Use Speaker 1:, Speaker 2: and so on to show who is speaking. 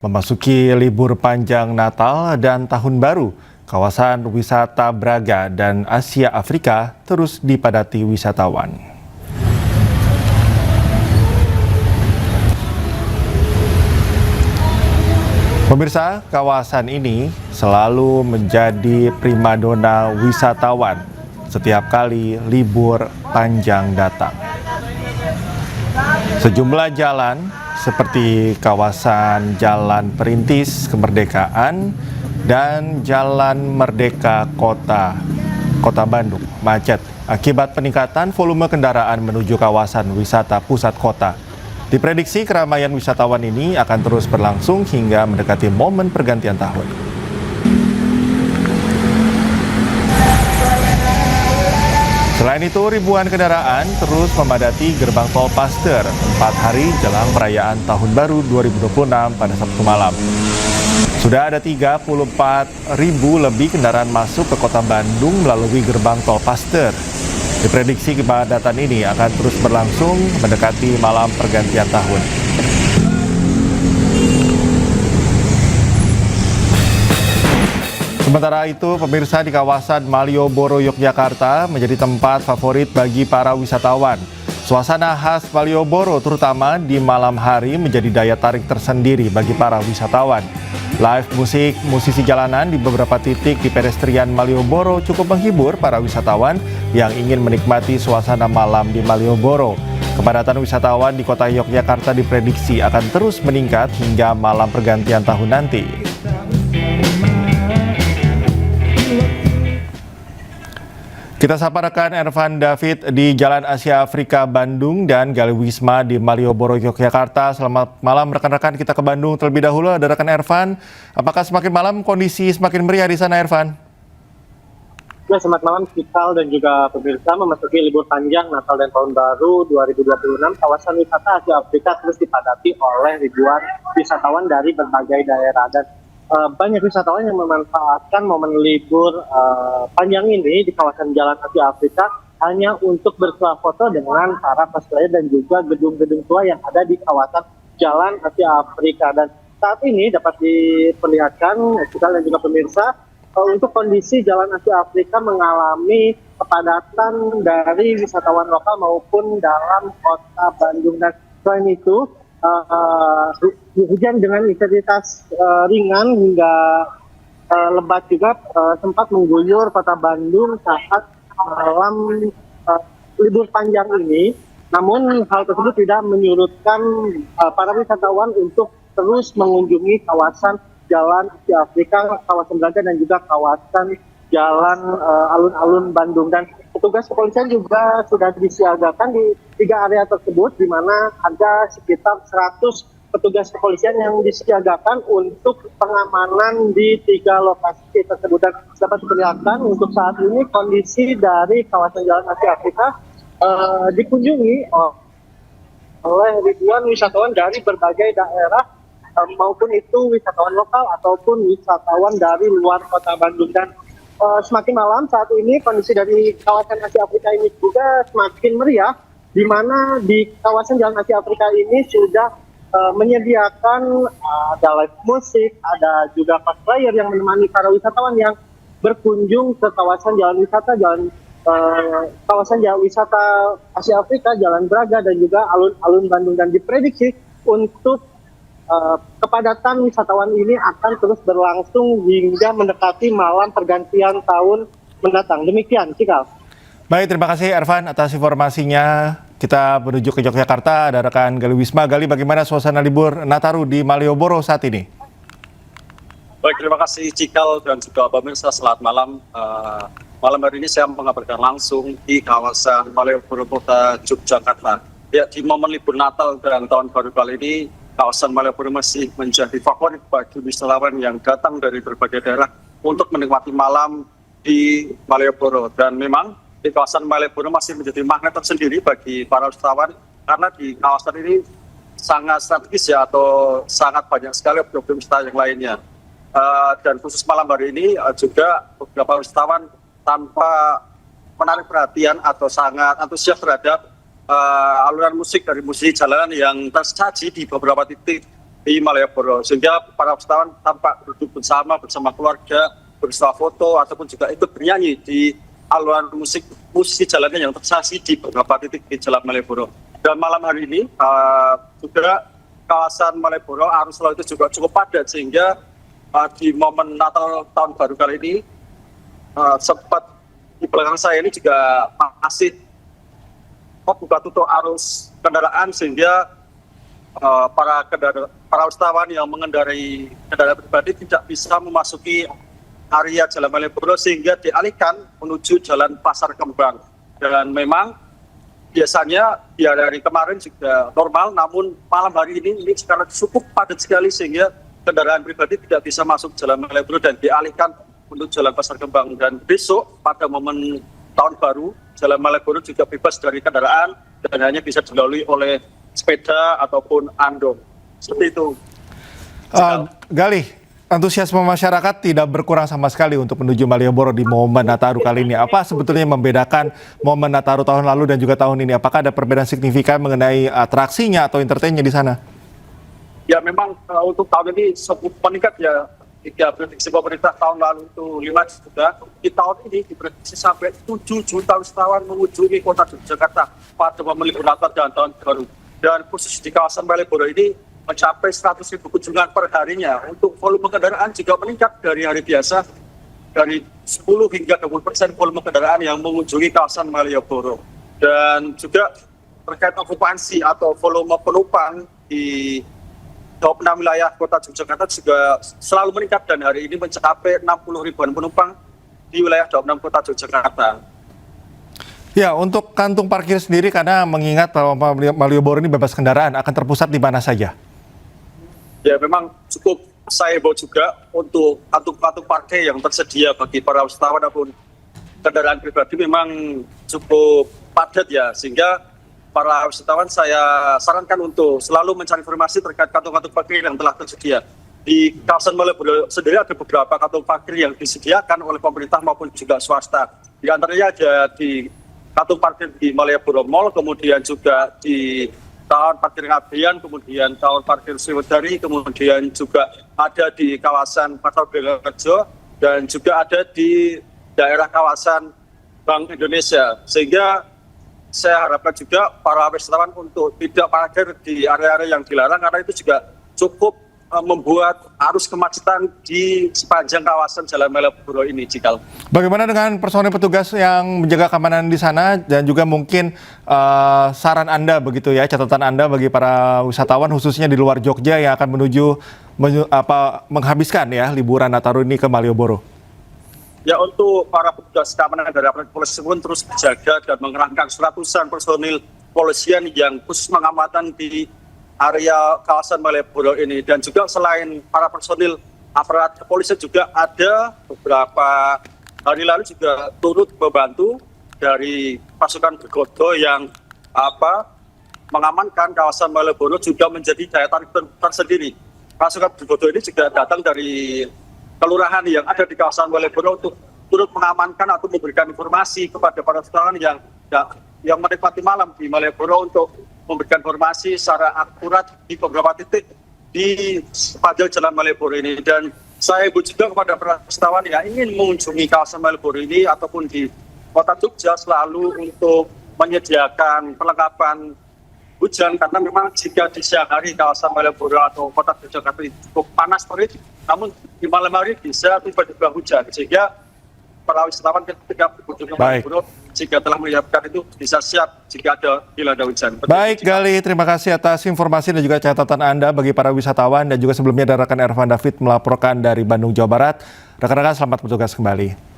Speaker 1: Memasuki libur panjang Natal dan Tahun Baru, kawasan wisata Braga dan Asia Afrika terus dipadati wisatawan. Pemirsa, kawasan ini selalu menjadi primadona wisatawan setiap kali libur panjang datang. Sejumlah jalan seperti kawasan Jalan Perintis Kemerdekaan dan Jalan Merdeka Kota Bandung macet akibat peningkatan volume kendaraan menuju kawasan wisata pusat kota. Diprediksi keramaian wisatawan ini akan terus berlangsung hingga mendekati momen pergantian tahun. Selain itu, ribuan kendaraan terus memadati gerbang tol Paster 4 hari jelang perayaan Tahun Baru 2026 pada Sabtu malam. Sudah ada 34.000 lebih kendaraan masuk ke kota Bandung melalui gerbang tol Paster. Diprediksi kepadatan ini akan terus berlangsung mendekati malam pergantian tahun. Sementara itu, pemirsa, di kawasan Malioboro, Yogyakarta menjadi tempat favorit bagi para wisatawan. Suasana khas Malioboro terutama di malam hari menjadi daya tarik tersendiri bagi para wisatawan. Live musik musisi jalanan di beberapa titik di pedestrian Malioboro cukup menghibur para wisatawan yang ingin menikmati suasana malam di Malioboro. Kepadatan wisatawan di kota Yogyakarta diprediksi akan terus meningkat hingga malam pergantian tahun nanti. Kita sapa rekan Ervan David di Jalan Asia Afrika Bandung dan Gali Wisma di Malioboro, Yogyakarta. Selamat malam rekan-rekan, kita ke Bandung terlebih dahulu. Ada rekan Ervan, apakah semakin malam kondisi semakin meriah di sana, Ervan?
Speaker 2: Ya, selamat malam Cikal dan juga pemirsa. Memasuki libur panjang Natal dan Tahun Baru 2026, kawasan wisata Asia Afrika terus dipadati oleh ribuan wisatawan dari berbagai daerah. Dan banyak wisatawan yang memanfaatkan momen libur panjang ini di kawasan Jalan Asia Afrika hanya untuk bersuah foto dengan para cosplayer dan juga gedung-gedung tua yang ada di kawasan Jalan Asia Afrika. Dan saat ini dapat diperlihatkan Cikal dan juga pemirsa, untuk kondisi Jalan Asia Afrika mengalami kepadatan dari wisatawan lokal maupun dalam kota Bandung. Dan selain itu, hujan dengan intensitas ringan hingga lebat juga sempat mengguyur kota Bandung saat malam libur panjang ini. Namun hal tersebut tidak menyurutkan para wisatawan untuk terus mengunjungi kawasan Jalan Asia Afrika, kawasan Braga dan juga kawasan Jalan Alun-Alun Bandung. Dan petugas kepolisian juga sudah disiagakan di 3 area tersebut, di mana ada sekitar 100 petugas kepolisian yang disiagakan untuk pengamanan di 3 lokasi tersebut. Dan dapat diperlihatkan untuk saat ini kondisi dari kawasan Jalan Asia Afrika dikunjungi oleh ribuan wisatawan dari berbagai daerah, maupun itu wisatawan lokal ataupun wisatawan dari luar kota Bandung. Dan semakin malam saat ini kondisi dari kawasan Asia Afrika ini juga semakin meriah, di mana di kawasan Jalan Asia Afrika ini sudah menyediakan ada live musik, ada juga cosplayer yang menemani para wisatawan yang berkunjung ke kawasan kawasan jalan wisata Asia Afrika, Jalan Braga dan juga alun-alun Bandung. Dan diprediksi untuk kepadatan wisatawan ini akan terus berlangsung hingga mendekati malam pergantian tahun mendatang. Demikian, Cikal.
Speaker 1: Baik, terima kasih Ervan atas informasinya. Kita menuju ke Yogyakarta, ada rekan Gali Wisma. Gali, bagaimana suasana libur Nataru di Malioboro saat ini?
Speaker 3: Baik, terima kasih Cikal dan juga pemirsa, selamat malam. Malam hari ini saya mengabarkan langsung di kawasan Malioboro, Kota Yogyakarta. Ya, di momen libur Natal dan Tahun Baru kali ini, kawasan Malioboro masih menjadi favorit bagi wisatawan yang datang dari berbagai daerah untuk menikmati malam di Malioboro. Dan memang di kawasan Malioboro masih menjadi magnet tersendiri bagi para wisatawan karena di kawasan ini sangat strategis ya, atau sangat banyak sekali objek wisata yang lainnya. Dan khusus malam hari ini juga beberapa wisatawan tanpa menarik perhatian atau sangat antusias terhadap alunan musik dari musisi jalanan yang tersaji di beberapa titik di Malioboro, sehingga para wisatawan tampak duduk bersama keluarga, bersuah foto ataupun juga ikut bernyanyi di alunan musik jalannya yang tersaji di beberapa titik di Jalan Malioboro. Dan malam hari ini juga kawasan Malioboro arus lalu itu juga cukup padat, sehingga di momen Natal tahun baru kali ini sempat di belakang saya ini juga masih buka tutup arus kendaraan, sehingga para wisatawan yang mengendarai kendaraan pribadi tidak bisa memasuki area Jalan Malioboro, sehingga dialihkan menuju Jalan Pasar Kembang. Dan memang biasanya di hari kemarin juga normal, namun malam hari ini sekarang cukup padat sekali, sehingga kendaraan pribadi tidak bisa masuk Jalan Malioboro dan dialihkan menuju Jalan Pasar Kembang. Dan besok pada momen tahun baru, Jalan Malioboro juga bebas dari kendaraan dan hanya bisa dilalui oleh sepeda ataupun andong. Seperti itu.
Speaker 1: Galih, antusiasme masyarakat tidak berkurang sama sekali untuk menuju Malioboro di momen Nataru kali ini. Apa sebetulnya yang membedakan momen Nataru tahun lalu dan juga tahun ini? Apakah ada perbedaan signifikan mengenai atraksinya atau entertainnya di sana?
Speaker 3: Ya memang untuk tahun ini cukup meningkat ya. Jika prediksi pemerintah tahun lalu itu 5 juta, di tahun ini diprediksi sampai 7 juta wisatawan mengunjungi kota Yogyakarta pada momen libur Natal dan tahun baru. Dan khusus di kawasan Malioboro ini mencapai 100.000 kunjungan per harinya. Untuk volume kendaraan juga meningkat dari hari biasa, dari 10 hingga 20% volume kendaraan yang mengunjungi kawasan Malioboro. Dan juga terkait okupansi atau volume penumpang di 26 wilayah kota Yogyakarta juga selalu meningkat, dan hari ini mencapai 60 ribuan penumpang di wilayah 26 kota Yogyakarta.
Speaker 1: Ya, untuk kantung parkir sendiri, karena mengingat bahwa Malioboro ini bebas kendaraan, akan terpusat di mana saja?
Speaker 3: Ya, memang cukup saya bawa juga untuk kantung-kantung parkir yang tersedia bagi para wisatawan ataupun kendaraan pribadi memang cukup padat ya, sehingga para wisatawan saya sarankan untuk selalu mencari informasi terkait kantung-kantung parkir yang telah tersedia. Di kawasan Malioboro sendiri ada beberapa kantung parkir yang disediakan oleh pemerintah maupun juga swasta. Di antaranya ada di kantung parkir di Malioboro Mall, kemudian juga di tahun parkir Ngabean, kemudian tahun parkir Sriwedari, kemudian juga ada di kawasan Pasar Belorejo, dan juga ada di daerah kawasan Bank Indonesia. Sehingga saya harapkan juga para wisatawan untuk tidak parkir di area-area yang dilarang, karena itu juga cukup membuat arus kemacetan di sepanjang kawasan Jalan Malioboro ini, Cikal.
Speaker 1: Bagaimana dengan personel petugas yang menjaga keamanan di sana, dan juga mungkin saran Anda begitu ya, catatan Anda bagi para wisatawan khususnya di luar Jogja yang akan menghabiskan ya liburan Nataru ini ke Malioboro?
Speaker 3: Ya, untuk para petugas keamanan dari aparat polisi pun terus menjaga dan mengerahkan ratusan personil polisian yang khusus mengamankan di area kawasan Malioboro ini. Dan juga selain para personil aparat kepolisian juga ada beberapa hari lalu juga turut membantu dari pasukan Bergodo yang mengamankan kawasan Malioboro, juga menjadi daya tarik tersendiri. Pasukan Bergodo ini juga datang dari kelurahan yang ada di kawasan Malioboro untuk turut mengamankan atau memberikan informasi kepada para wisatawan yang menikmati malam di Malioboro, untuk memberikan informasi secara akurat di beberapa titik di sepanjang Jalan Malioboro ini. Dan saya imbau juga kepada para wisatawan yang ingin mengunjungi kawasan Malioboro ini ataupun di kota Jogja selalu untuk menyediakan perlengkapan hujan, karena memang jika di siang hari kawasan Malioboro atau kota Yogyakarta cukup panas terik, namun di malam hari bisa tiba-tiba hujan, sehingga para wisatawan ketika berkunjung ke Malioboro jika telah menyiapkan itu bisa siap jika ada dilanda hujan.
Speaker 1: Baik, Galih, terima kasih atas informasi dan juga catatan Anda bagi para wisatawan, dan juga sebelumnya ada rekan Ervan David melaporkan dari Bandung, Jawa Barat. Rekan-rekan, selamat bertugas kembali.